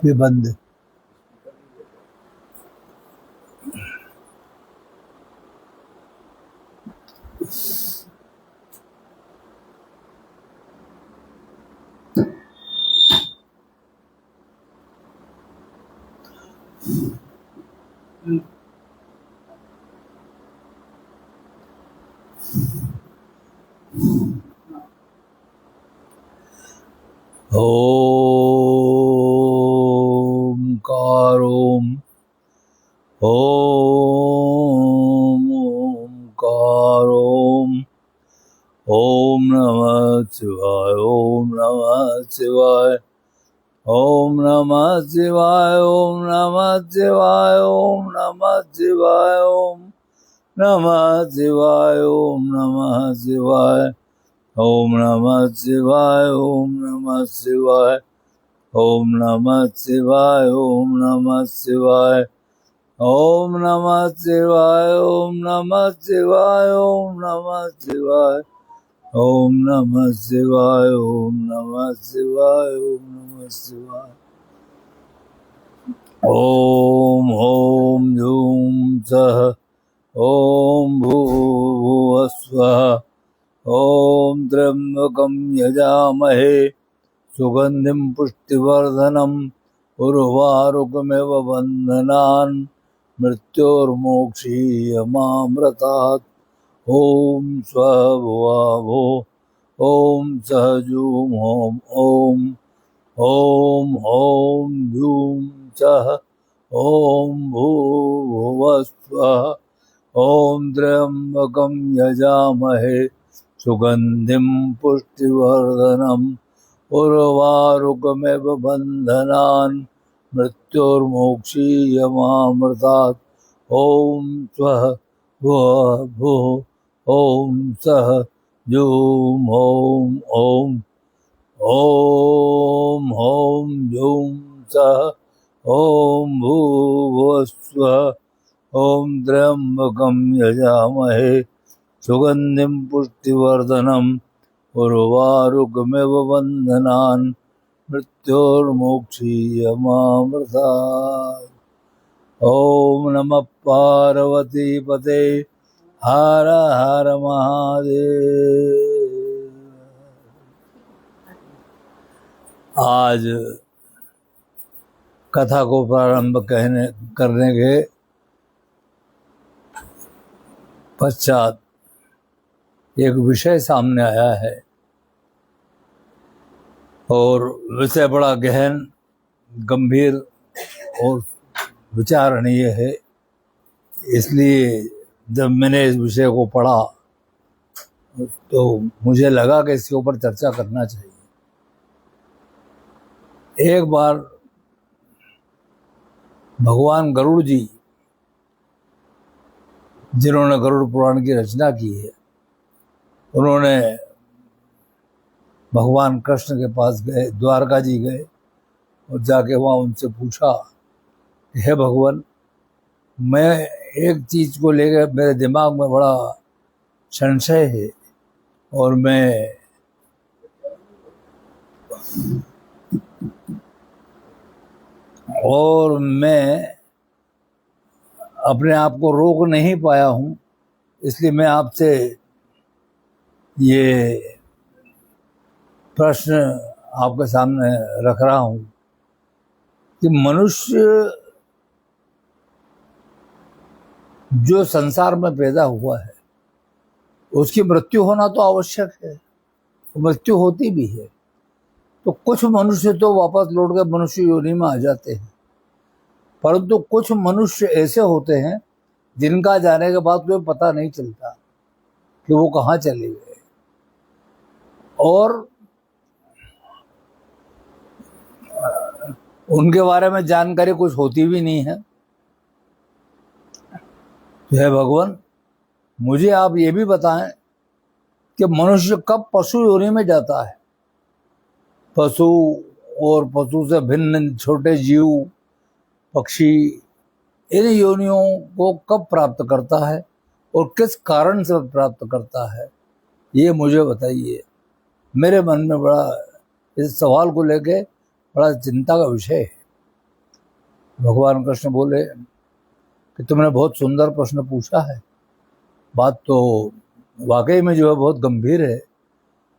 ये बंद है। ओम ओम ओम नमः शिवाय, ओम नमः शिवाय, ओम नमः शिवाय, ओम नमः शिवाय, ओम नमः शिवाय, ओम नमः शिवाय, ओम नमः शिवाय, ओम नमः शिवाय, ओम नमः शिवाय, ओम नमः शिवाय, ओम नमः शिवाय, ओम नमः शिवाय, ओम नमः शिवाय, ओम नमः शिवाय, ओम नमः शिवाय, ओम नमः शिवाय, ओम नमः शिवाय। ओम ओम जूम सः ओम भूर्भुवस्वः ओम त्र्यंबकं यजामहे सुगंधिं पुष्टिवर्धनम् उर्वारुकमिव बन्धनान् मृत्योर्मोक्षीयमामृतात्। ओम स्वभुवो ओम सहजूम ओम ओम ओम ओम जूम सः ओम भूर्भुवस्वः ओम त्र्यंबकं यजामहे सुगंधिं पुष्टिवर्धनम् उर्वारुकमिव बन्धनान् मृत्योर्मोक्षीयमामृतात्। ओम स्वः भुः ओम सः जूम ओम ओम ओम ओम जूम सः ओम भूर्भुवस्वः ओम त्र्यंबकं यजामहे सुगंधिं पुष्टिवर्धनम् उर्वारुकमिव बन्धनान् मृत्योर्मोक्षीयमामृतात्। ओम नमः पार्वती पते हर हर महादेव। आज कथा को प्रारंभ करने के पश्चात एक विषय सामने आया है और विषय बड़ा गहन, गंभीर और विचारणीय है। इसलिए जब मैंने इस विषय को पढ़ा तो मुझे लगा कि इसके ऊपर चर्चा करना चाहिए। एक बार भगवान गरुड़ जी, जिन्होंने गरुड़ पुराण की रचना की है, उन्होंने भगवान कृष्ण के पास गए, द्वारका जी गए और जाके वहाँ उनसे पूछा, हे भगवान, मैं एक चीज को लेकर मेरे दिमाग में बड़ा संशय है और मैं अपने आप को रोक नहीं पाया हूँ, इसलिए मैं आपसे ये प्रश्न आपके सामने रख रहा हूँ कि मनुष्य जो संसार में पैदा हुआ है उसकी मृत्यु होना तो आवश्यक है, मृत्यु होती भी है। तो कुछ मनुष्य तो वापस लौट कर मनुष्य योनि में आ जाते हैं, परंतु कुछ मनुष्य ऐसे होते हैं जिनका जाने के बाद कोई पता नहीं चलता कि वो कहाँ चले गए, और उनके बारे में जानकारी कुछ होती भी नहीं है। तो हे भगवान, मुझे आप ये भी बताएं कि मनुष्य कब पशु योनि में जाता है, पशु और पशु से भिन्न छोटे जीव, पक्षी, इन योनियों को कब प्राप्त करता है और किस कारण से प्राप्त करता है, ये मुझे बताइए। मेरे मन में बड़ा इस सवाल को लेके बड़ा चिंता का विषय है। भगवान कृष्ण बोले कि तुमने बहुत सुंदर प्रश्न पूछा है। बात तो वाकई में जो है बहुत गंभीर है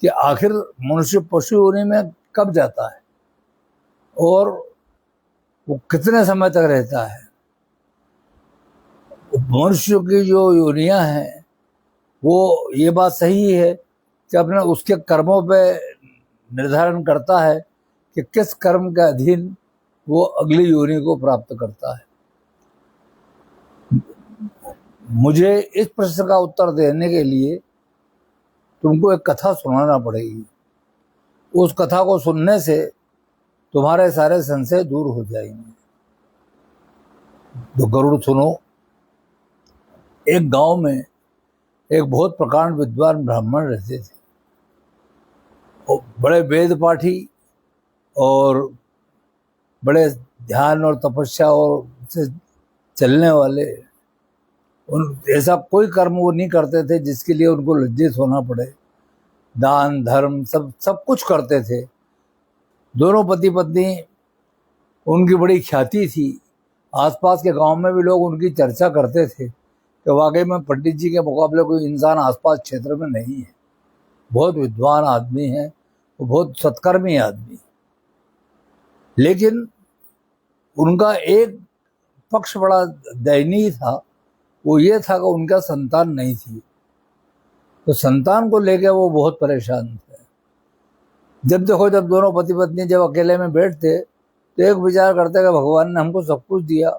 कि आखिर मनुष्य पशु योनि में कब जाता है और वो कितने समय तक रहता है। मनुष्य की जो योनियां हैं वो ये बात सही है कि अपने उसके कर्मों पे निर्धारण करता है कि किस कर्म के अधीन वो अगली योनि को प्राप्त करता है। मुझे इस प्रश्न का उत्तर देने के लिए तुमको एक कथा सुनाना पड़ेगी। उस कथा को सुनने से तुम्हारे सारे संशय दूर हो जाएंगे। तो गरुड़ सुनो। एक गांव में एक बहुत प्रकांड विद्वान ब्राह्मण रहते थे। वो बड़े वेद पाठी और बड़े ध्यान और तपस्या और से चलने वाले। ऐसा कोई कर्म वो नहीं करते थे जिसके लिए उनको लज्जित होना पड़े। दान धर्म सब कुछ करते थे। दोनों पति पत्नी, उनकी बड़ी ख्याति थी। आसपास के गांव में भी लोग उनकी चर्चा करते थे कि वाकई में पंडित जी के मुकाबले कोई इंसान आसपास क्षेत्र में नहीं है। बहुत विद्वान आदमी है, वो बहुत सत्कर्मी आदमी। लेकिन उनका एक पक्ष बड़ा दयनीय था। वो ये था कि उनका संतान नहीं थी। तो संतान को लेकर वो बहुत परेशान थे। जब देखो, जब दोनों पति पत्नी जब अकेले में बैठते तो एक विचार करते कि भगवान ने हमको सब कुछ दिया,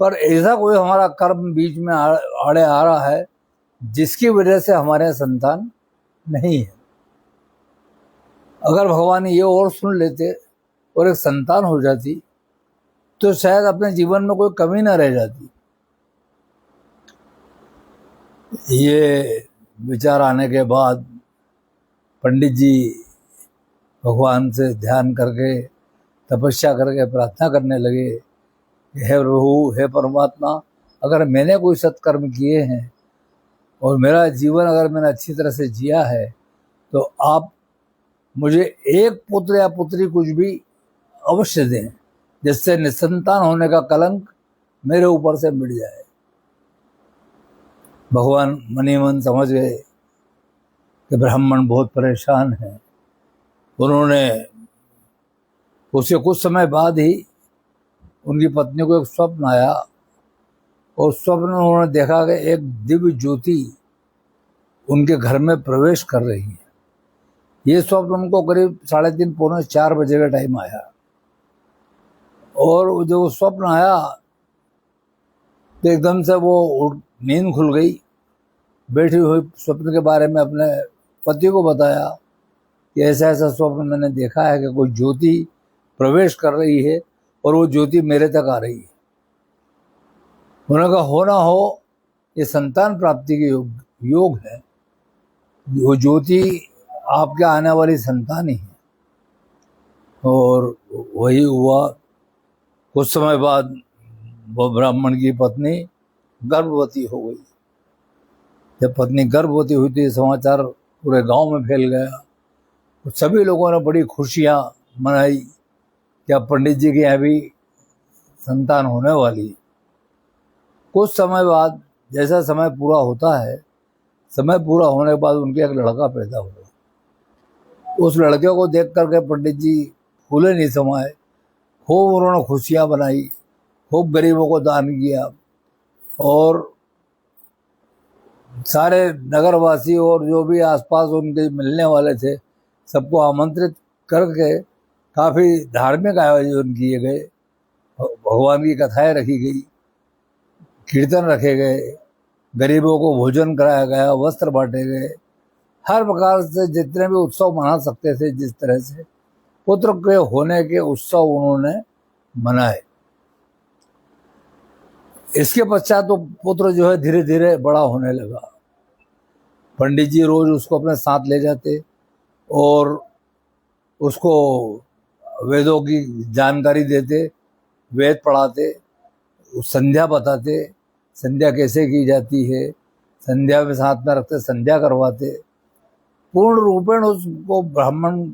पर ऐसा कोई हमारा कर्म बीच में आड़े आ रहा है जिसकी वजह से हमारे संतान नहीं है। अगर भगवान ये और सुन लेते और एक संतान हो जाती तो शायद अपने जीवन में कोई कमी न रह जाती। ये विचार आने के बाद पंडित जी भगवान से ध्यान करके, तपस्या करके प्रार्थना करने लगे, हे प्रभु, हे परमात्मा, अगर मैंने कोई सत्कर्म किए हैं और मेरा जीवन अगर मैंने अच्छी तरह से जिया है तो आप मुझे एक पुत्र या पुत्री कुछ भी अवश्य दें, जिससे निसंतान होने का कलंक मेरे ऊपर से मिट जाए। भगवान मनी मन समझ गए कि ब्राह्मण बहुत परेशान है। उन्होंने उसके कुछ समय बाद ही उनकी पत्नी को एक स्वप्न आया और स्वप्न में उन्होंने देखा कि एक दिव्य ज्योति उनके घर में प्रवेश कर रही है। ये स्वप्न उनको करीब 3:30 पौने 4 बजे का टाइम आया। और जब स्वप्न आया तो एकदम से वो नींद खुल गई। बैठी हुई स्वप्न के बारे में अपने पति को बताया कि ऐसा ऐसा स्वप्न मैंने देखा है कि कोई ज्योति प्रवेश कर रही है और वो ज्योति मेरे तक आ रही है। उन्होंने कहा, हो ना हो ये संतान प्राप्ति के योग है। वो ज्योति आपके आने वाली संतान ही है। और वही हुआ। कुछ समय बाद वो ब्राह्मण की पत्नी गर्भवती हो गई। जब पत्नी गर्भवती हुई तो ये समाचार पूरे गांव में फैल गया। तो सभी लोगों ने बड़ी खुशियां मनाई कि अब पंडित जी के यहाँ भी संतान होने वाली है। कुछ समय बाद, जैसा समय पूरा होता है, समय पूरा होने के बाद उनके एक लड़का पैदा हुआ। उस लड़के को देख करके पंडित जी फूले नहीं समाये। खूब उन्होंने खुशियां बनाई, खूब गरीबों को दान किया और सारे नगरवासी और जो भी आसपास उनके मिलने वाले थे सबको आमंत्रित करके काफ़ी धार्मिक आयोजन किए गए। भगवान की कथाएं रखी गई, कीर्तन रखे गए, गरीबों को भोजन कराया गया, वस्त्र बांटे गए। हर प्रकार से जितने भी उत्सव मना सकते थे, जिस तरह से पुत्र के होने के उत्सव उन्होंने मनाए। इसके पश्चात तो पुत्र जो है धीरे धीरे बड़ा होने लगा। पंडित जी रोज उसको अपने साथ ले जाते और उसको वेदों की जानकारी देते, वेद पढ़ाते, संध्या बताते, संध्या कैसे की जाती है, संध्या में साथ में रखते संध्या करवाते। पूर्ण रूपेण उसको ब्राह्मण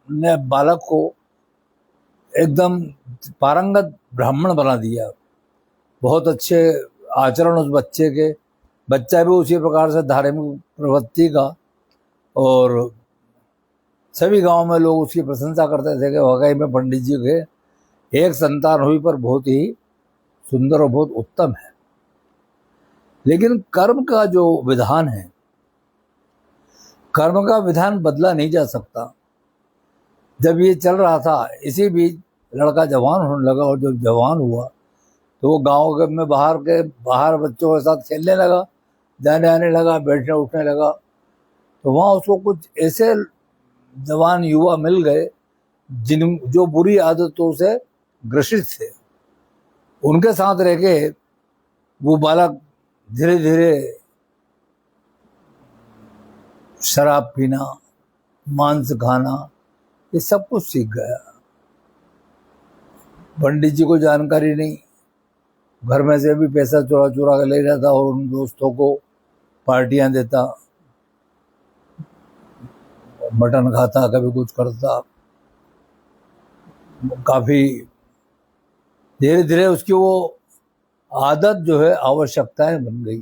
ने बालक को एकदम पारंगत ब्राह्मण बना दिया। बहुत अच्छे आचरण उस बच्चे के, बच्चा भी उसी प्रकार से धार्मिक प्रवृत्ति का, और सभी गांव में लोग उसकी प्रशंसा करते थे कि वाकई में पंडित जी के एक संतान हुई पर बहुत ही सुंदर और बहुत उत्तम है। लेकिन कर्म का जो विधान है, कर्म का विधान बदला नहीं जा सकता। जब ये चल रहा था, इसी बीच लड़का जवान होने लगा, और जब जवान हुआ तो वो गांव में बाहर बच्चों के साथ खेलने लगा, जाने आने लगा, बैठने उठने लगा। तो वहाँ उसको कुछ ऐसे जवान युवा मिल गए जो बुरी आदतों से ग्रसित थे। उनके साथ रह के वो बालक धीरे धीरे शराब पीना, मांस खाना, ये सब कुछ सीख गया। पंडित जी को जानकारी नहीं, घर में से भी पैसा चुरा चुरा के ले जाता और उन दोस्तों को पार्टियां देता, मटन खाता, कभी कुछ करता। काफी धीरे धीरे उसकी वो आदत जो है आवश्यकताएं बन गई।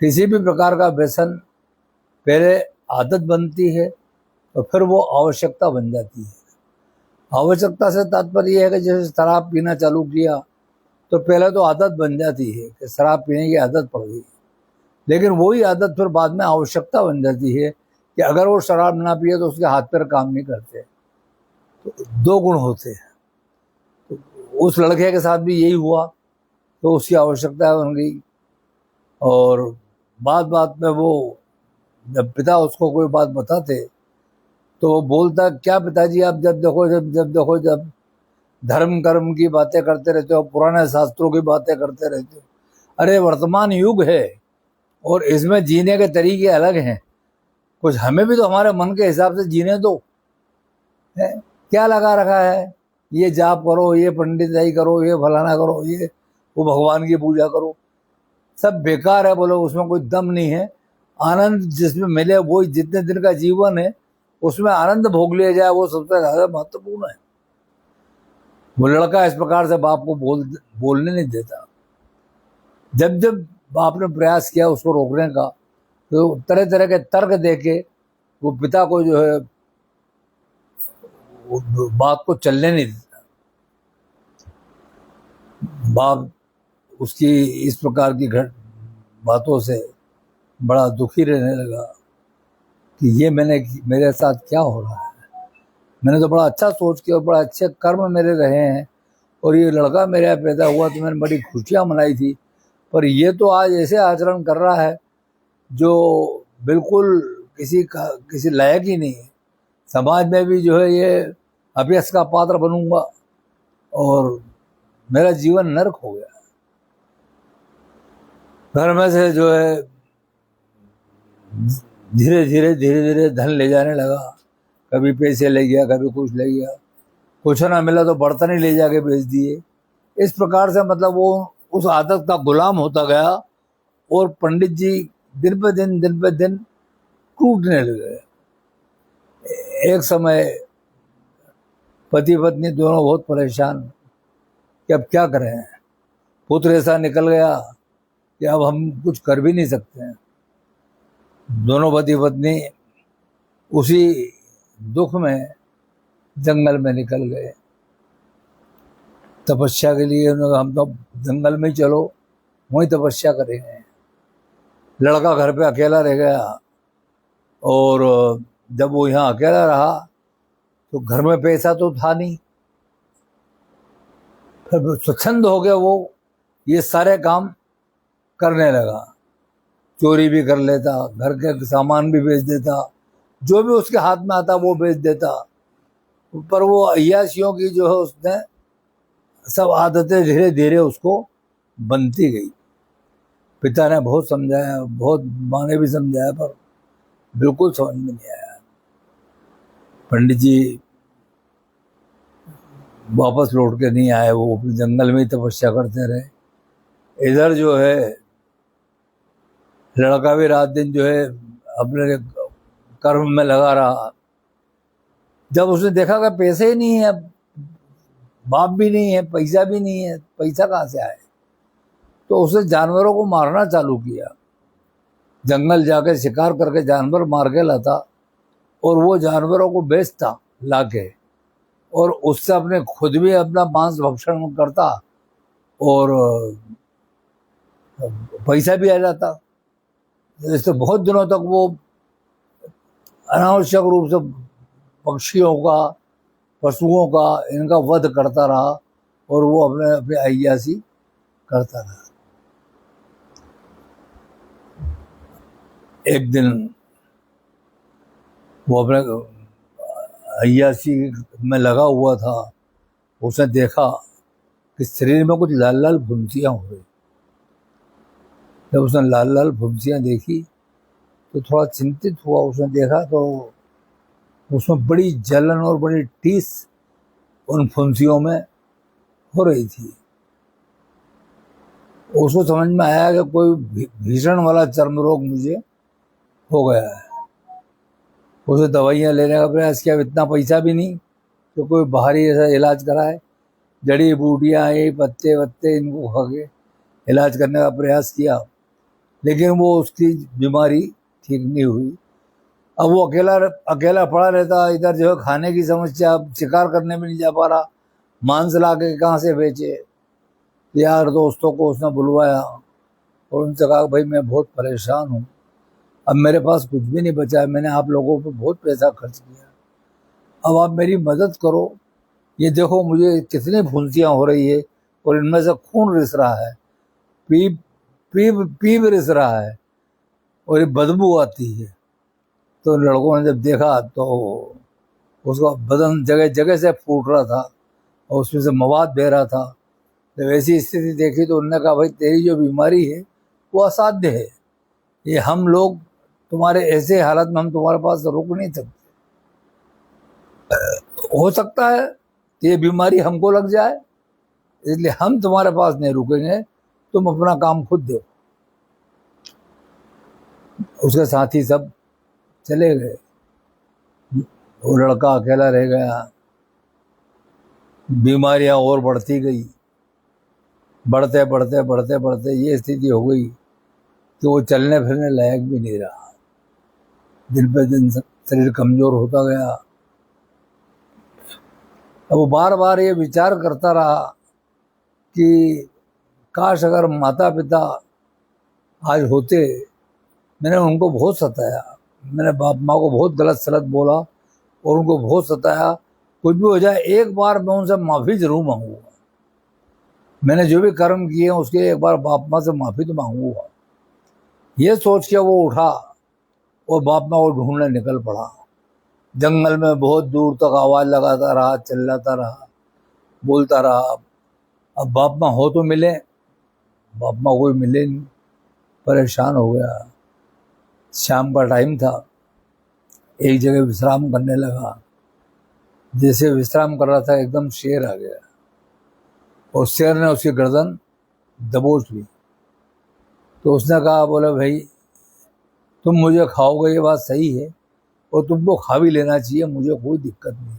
किसी भी प्रकार का व्यसन पहले आदत बनती है तो फिर वो आवश्यकता बन जाती है। आवश्यकता से तात्पर्य यह है कि जैसे शराब पीना चालू किया तो पहले तो आदत बन जाती है कि शराब पीने की आदत पड़ गई, लेकिन वही आदत फिर बाद में आवश्यकता बन जाती है कि अगर वो शराब ना पिए तो उसके हाथ पैर काम नहीं करते। तो दो गुण होते हैं। तो उस लड़के के साथ भी यही हुआ, तो उसकी आवश्यकता बन गई। और बात बात में वो जब पिता उसको कोई बात बताते तो वो बोलता, क्या पिताजी आप जब देखो जब धर्म कर्म की बातें करते रहते हो, पुराने शास्त्रों की बातें करते रहते हो। अरे वर्तमान युग है और इसमें जीने के तरीके अलग हैं, कुछ हमें भी तो हमारे मन के हिसाब से जीने दो। है क्या लगा रखा है, ये जाप करो, ये पंडिताई करो, ये फलाना करो, ये वो भगवान की पूजा करो, सब बेकार है। बोलो उसमें कोई दम नहीं है। आनंद जिसमें मिले वो जितने दिन का जीवन है उसमें आनंद भोग लिया जाए, वो सबसे ज्यादा महत्वपूर्ण है। वो लड़का इस प्रकार से बाप को बोलने नहीं देता। जब जब बाप ने प्रयास किया उसको रोकने का तो तरह तरह के तर्क देके वो पिता को जो है वो बात को चलने नहीं देता। बाप उसकी इस प्रकार की बातों से बड़ा दुखी रहने लगा कि ये मेरे साथ क्या हो रहा है। मैंने तो बड़ा अच्छा सोच के और बड़ा अच्छे कर्म मेरे रहे हैं और ये लड़का मेरे पैदा हुआ तो मैंने बड़ी खुशियां मनाई थी, पर ये तो आज ऐसे आचरण कर रहा है जो बिल्कुल किसी लायक ही नहीं है। समाज में भी जो है ये अभ्यास का पात्र बनूंगा और मेरा जीवन नरक हो गया। घर में से जो है धीरे धीरे धन ले जाने लगा। कभी पैसे ले गया, कभी कुछ ले गया, कुछ ना मिला तो बर्तन ही ले जाके बेच दिए। इस प्रकार से मतलब वो उस आदत का गुलाम होता गया और पंडित जी दिन पे दिन टूटने लगे। एक समय पति पत्नी दोनों बहुत परेशान कि अब क्या करें। पुत्र ऐसा निकल गया कि अब हम कुछ कर भी नहीं सकते हैं। दोनों पति पत्नी उसी दुख में जंगल में निकल गए तपस्या के लिए। उन्होंने कहा हम तो जंगल में ही चलो, वहीं तपस्या करेंगे। लड़का घर पे अकेला रह गया और जब वो यहाँ अकेला रहा तो घर में पैसा तो था नहीं। फिर स्वच्छंद हो गया वो ये सारे काम करने लगा। चोरी भी कर लेता, घर के सामान भी बेच देता, जो भी उसके हाथ में आता वो बेच देता। पर वो अय्याशियों की जो है उसने सब आदतें धीरे धीरे उसको बनती गई। पिता ने बहुत समझाया, बहुत माँ ने भी समझाया, पर बिल्कुल समझ में नहीं आया। पंडित जी वापस लौट के नहीं आए, वो अपने जंगल में ही तपस्या करते रहे। इधर जो है लड़का भी रात दिन जो है अपने कर्म में लगा रहा। जब उसने देखा कि पैसे ही नहीं है, बाप भी नहीं है, पैसा भी नहीं है, पैसा कहाँ से आए? तो उसने जानवरों को मारना चालू किया, जंगल जाके शिकार करके जानवर मार के लाता और वो जानवरों को बेचता लाके, और उससे अपने खुद भी अपना मांस भक्षण करता और पैसा भी आ जाता। इससे बहुत दिनों तक वो अनावश्यक रूप से पक्षियों का, पशुओं का, इनका वध करता रहा और वो अपने अपनी अय्याशी करता रहा। एक दिन वो अपने अय्याशी में लगा हुआ था, उसने देखा कि शरीर में कुछ लाल लाल फुंसियाँ हो गई। जब उसने लाल लाल फुंसियाँ देखी तो थोड़ा चिंतित हुआ। उसने देखा तो उसमें बड़ी जलन और बड़ी टीस उन फुंसियों में हो रही थी। उसको समझ में आया कि कोई भीषण वाला चर्म रोग मुझे हो गया है। उसे दवाइयाँ लेने का प्रयास किया, इतना पैसा भी नहीं तो कोई बाहरी ऐसा इलाज कराए। जड़ी बूटियाँ, ये पत्ते वत्ते, इनको खा के इलाज करने का प्रयास किया, लेकिन वो उसकी बीमारी ठीक नहीं हुई। अब वो अकेला पड़ा रहता, इधर जो है खाने की समस्या, शिकार करने में नहीं जा पा रहा, मांस ला के कहाँ से बेचे। यार दोस्तों को उसने बुलवाया और उनसे कहा भाई मैं बहुत परेशान हूँ, अब मेरे पास कुछ भी नहीं बचा है, मैंने आप लोगों पर बहुत पैसा खर्च किया, अब आप मेरी मदद करो। ये देखो मुझे कितनी फुंसियाँ हो रही है और इनमें से खून रिस रहा है, पीप पीप पीप रिस रहा है और ये बदबू आती है। तो लड़कों ने जब देखा तो उसका बदन जगह जगह से फूट रहा था और उसमें से मवाद बह रहा था। जब ऐसी स्थिति देखी तो उन्होंने कहा भाई तेरी जो बीमारी है वो असाध्य है, ये हम लोग तुम्हारे ऐसे हालत में हम तुम्हारे पास रुक नहीं सकते। हो सकता है कि ये बीमारी हमको लग जाए, इसलिए हम तुम्हारे पास नहीं रुकेंगे, तुम अपना काम खुद दो। उसके साथी सब चले गए, वो लड़का अकेला रह गया। बीमारियां और बढ़ती गई, बढ़ते बढ़ते बढ़ते बढ़ते ये स्थिति हो गई कि वो चलने फिरने लायक भी नहीं रहा। दिन पे दिन शरीर कमजोर होता गया। अब वो बार बार ये विचार करता रहा कि काश अगर माता पिता आज होते। मैंने उनको बहुत सताया, मैंने बाप माँ को बहुत गलत सलत बोला और उनको बहुत सताया। कुछ भी हो जाए एक बार मैं उनसे माफ़ी जरूर मांगूंगा, मैंने जो भी कर्म किए हैं उसके एक बार बाप माँ से माफ़ी तो मांगूंगा। ये सोच के वो उठा और बाप माँ को ढूंढने निकल पड़ा। जंगल में बहुत दूर तक आवाज़ लगाता रहा, चिल्लाता रहा, बोलता रहा। अब बाप माँ हो तो मिले, बाप माँ कोई मिले नहीं। परेशान हो गया। शाम का टाइम था, एक जगह विश्राम करने लगा। जैसे विश्राम कर रहा था एकदम शेर आ गया और शेर ने उसकी गर्दन दबोच ली। तो उसने कहा, बोला भाई तुम मुझे खाओगे ये बात सही है और तुमको खा भी लेना चाहिए, मुझे कोई दिक्कत नहीं।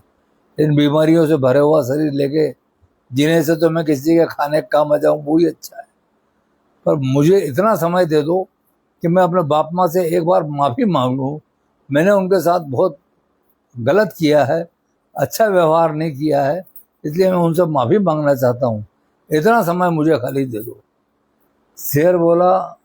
इन बीमारियों से भरे हुआ शरीर लेके जीने से तो मैं किसी के खाने का काम आ जाऊँ वही अच्छा है, पर मुझे इतना समय दे दो कि मैं अपने बाप माँ से एक बार माफ़ी मांग लूँ। मैंने उनके साथ बहुत गलत किया है, अच्छा व्यवहार नहीं किया है, इसलिए मैं उनसे माफ़ी मांगना चाहता हूँ, इतना समय मुझे खाली दे दो। शेर बोला,